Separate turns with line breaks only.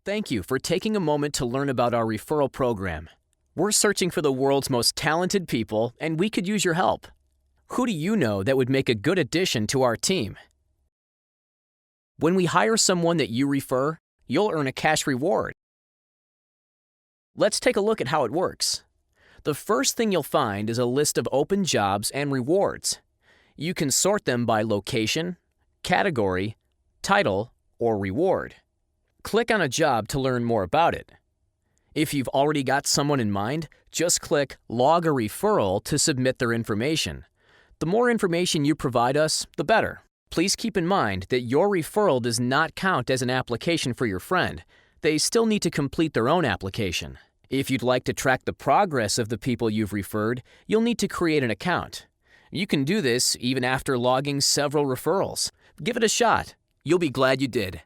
Thank you for taking a moment to learn about our referral program. We're searching for the world's most talented people, and we could use your help. Who do you know that would make a good addition to our team? When we hire someone that you refer, you'll earn a cash reward. Let's take a look at how it works. The first thing you'll find is a list of open jobs and rewards. You can sort them by location, category, title, or reward. Click on a job to learn more about it. If you've already got someone in mind, just click Log a Referral to submit their information. The more information you provide us, the better. Please keep in mind that your referral does not count as an application for your friend. They still need to complete their own application. If you'd like to track the progress of the people you've referred, you'll need to create an account. You can do this even after logging several referrals. Give it a shot. You'll be glad you did.